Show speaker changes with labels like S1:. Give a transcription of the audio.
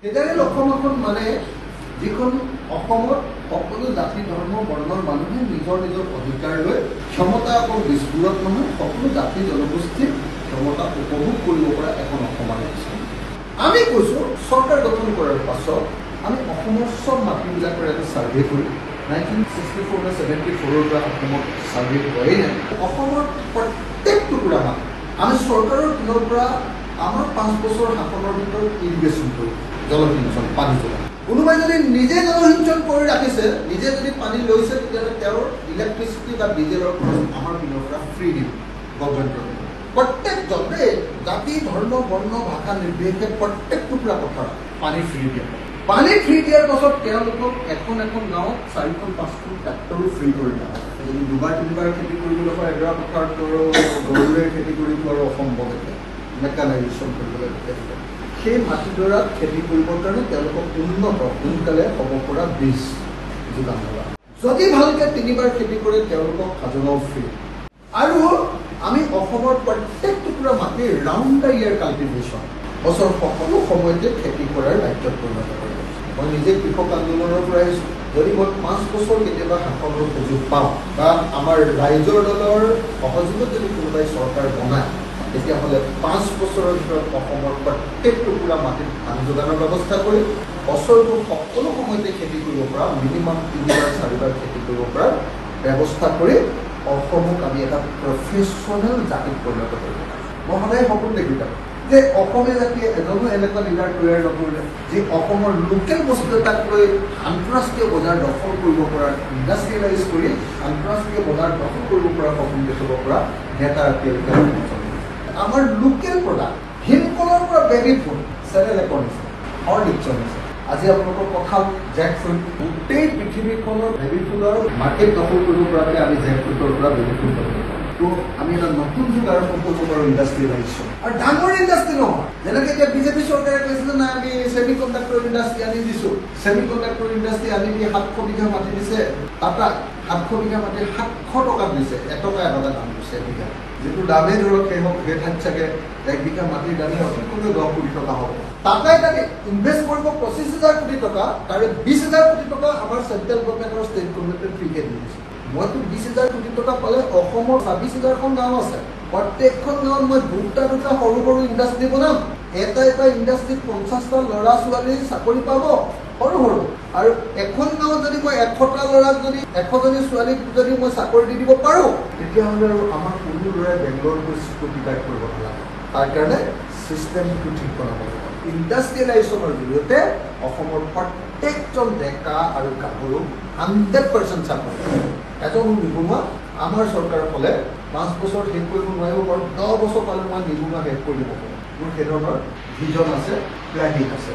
S1: Federal Assam এখন মানে যিখন অসমত সকলো জাতি ধৰ্ম বৰ্ণৰ মানুহে নিজৰ নিজৰ অধিকাৰ লৈ ক্ষমতা অকল বিস্ফোৰক নহয় সকলো জাতি জনগোষ্ঠীৰ ক্ষমতা উপভোগ কৰিব পৰা এখন অসম আহিছে। আমি কৈছোঁ চৰকাৰ গঠন কৰাৰ পাছত আমি অসমৰ চব মাটিবিলাকৰ এটা ছাৰ্ভে কৰি 1964 বা 74ৰ পৰা অসমত ছাৰ্ভে কৰাই নাই। অসমৰ প্ৰত্যেক টুকুৰা মাটি আমি চৰকাৰৰ পিনৰ পৰা আমাৰ 5 বছৰ শাসনৰ ভিতৰত ইৰিগেশ্যন কৰি জলসিঞ্চন পানী যোগান। কোনোবাই যদি নিজে জলসিঞ্চন কৰি ৰাখিছে, নিজে যদি পানী লৈছে, তেতিয়াহ'লে তেওঁৰ ইলেক্ট্ৰিচিটি বা ডিজেলৰ খৰচ আমাৰ পিনৰ পৰা ফ্ৰী দিম গভৰ্ণমেণ্টৰ। প্ৰত্যেকজনে জাতি ধৰ্ম বৰ্ণ ভাষা নিৰ্বিশেষে প্ৰত্যেক টুকুৰা পথাৰত পানী ফ্ৰী দিয়ে। পানী ফ্ৰী দিয়াৰ পাছত তেওঁলোকক এখন এখন গাঁৱত 4-5খন ট্ৰেক্টৰো ফ্ৰী কৰি দিয়া হয়। যদি দুবাৰ তিনিবাৰ খেতি কৰিবলৈ হয় এডৰা পথাৰত গৰুৰে খেতি কৰিব আৰু অসম্ভৱ এতিয়া মেকানাইজেশ্যন কৰিবলৈ সেই মাটিডৰাত খেতি কৰিবৰ কাৰণে তেওঁলোকক উন্নত সোনকালে হ'ব পৰা বীজ যোগান ধৰা। যদি ভালকৈ 3বাৰ খেতি কৰে তেওঁলোকক খাজনাও ফ্ৰী। আৰু আমি অসমৰ প্ৰত্যেক টুকুৰা মাটি ৰাউণ্ড দ্য ইয়াৰ কাল্টিভেশ্যন বছৰ সকলো সময়তে খেতি কৰাৰ ৰাজ্যত পৰিণত কৰিব। মই নিজে কৃষক আন্দোলনৰ পৰা আহিছোঁ। যদি মই 5 বছৰ কেতিয়াবা শাসনৰ সুযোগ পাওঁ বা আমাৰ ৰাইজৰ দলৰ সহযোগত যদি কোনোবাই চৰকাৰ বনায়, তেতিয়াহ'লে 5 বছৰৰ ভিতৰত অসমৰ প্ৰত্যেক টুকুৰা মাটিত ধান যোগানৰ ব্যৱস্থা কৰি বছৰটোৰ সকলো সময়তে খেতি কৰিব পৰা মিনিমাম 3-4বাৰ খেতি কৰিব পৰা ব্যৱস্থা কৰি অসমক আমি এটা প্ৰফেশ্যনেল জাতিত পৰিণত কৰিব। মই সদায় সপোন দেখি থাকোঁ যে অসমীয়া জাতিয়ে এজনো এনেকুৱা লিডাৰ তৈয়াৰ নকৰিলে যি অসমৰ লোকেল বস্তু এটাক লৈ আন্তঃৰাষ্ট্ৰীয় বজাৰ দখল কৰিব পৰা, ইণ্ডাষ্ট্ৰিয়েলাইজ কৰি আন্তঃৰাষ্ট্ৰীয় বজাৰ দখল কৰিব পৰা সপোন দেখিব পৰা নেতা এতিয়ালৈকে আমাৰ লোকেল প্ৰডাক্ট ভীমকলৰ পৰা বেবী ফুড চেৰেল একনিছে হৰলিক্সৰ নিছে। আজি আপোনালোকৰ কঁঠাল জেক ফ্ৰুট গোটেই পৃথিৱীখনৰ বেবী ফুডৰ মাৰ্কেট দখল কৰিব পৰাকৈ আমি জেক ফ্ৰুটৰ পৰা বেবী ফুড দখল কৰোঁ। তো আমি এটা নতুন যুগ আৰম্ভ কৰিব পাৰোঁ ইণ্ডাষ্ট্ৰিয়েলাইজেশ্যন। আৰু ডাঙৰ ইণ্ডাষ্ট্ৰি নহয়, যেনেকৈ এতিয়া বিজেপি চৰকাৰে কৈছিলে না আমি ছেমি কণ্ডাক্টৰ ইণ্ডাষ্ট্ৰি আনি দিছোঁ। ছেমি কণ্ডাক্টৰ ইণ্ডাষ্ট্ৰি আনি দি 700 বিঘা মাটি দিছে। টাটা 700 বিঘা মাটি 700 টকাত দিছে, 1 টকা এটা দাম দিছে বিঘা। যিটো দামেই ধৰক সেই ঠাইত চাগে 1 বিঘা মাটিৰ দামে অতি কমেও 10 কোটি টকা হ'ব। টাটাই তাকে ইনভেষ্ট কৰিব 25,000 কোটি টকা, তাৰে 20,000 কোটি টকা আমাৰ চেণ্ট্ৰেল গভৰ্ণমেণ্ট আৰু ষ্টেট গভৰ্ণমেণ্টে ফ্ৰীকে দি দিছে। মইতো 20,000 কোটি টকা পালে অসমৰ 26,000খন গাঁও আছে। প্ৰত্যেকখন গাঁৱত মই দুটা সৰু সৰু ইণ্ডাষ্ট্ৰি বনাম। এটা ইণ্ডাষ্ট্ৰিত 50টা ল'ৰা ছোৱালী চাকৰি পাব সৰু সৰু। আৰু এখন গাঁৱত যদি মই 100টা ল'ৰাক যদি 100জনী ছোৱালীক যদি মই চাকৰি দি দিব পাৰোঁ, তেতিয়াহ'লে আৰু আমাৰ কোনো ল'ৰাই বেংগলৰ গৈ প্ৰতিকাৰ কৰিব নালাগে। তাৰ কাৰণে ছিষ্টেমটো ঠিক বনাব লাগিব। ইণ্ডাষ্ট্ৰিয়েলাইজেশ্যনৰ জৰিয়তে অসমৰ প্ৰত্যেকজন ডেকা আৰু গাভৰু 100% চাকৰি। এজন নিবনুৱা আমাৰ চৰকাৰৰ ফালে 5 বছৰ শেষ কৰিব নোৱাৰিব পাৰোঁ, 10 বছৰ পালে মই নিবনুৱা শেষ কৰি দিব পাৰোঁ। মোৰ সেই ধৰণৰ ভিজন আছে, প্লেনিং আছে।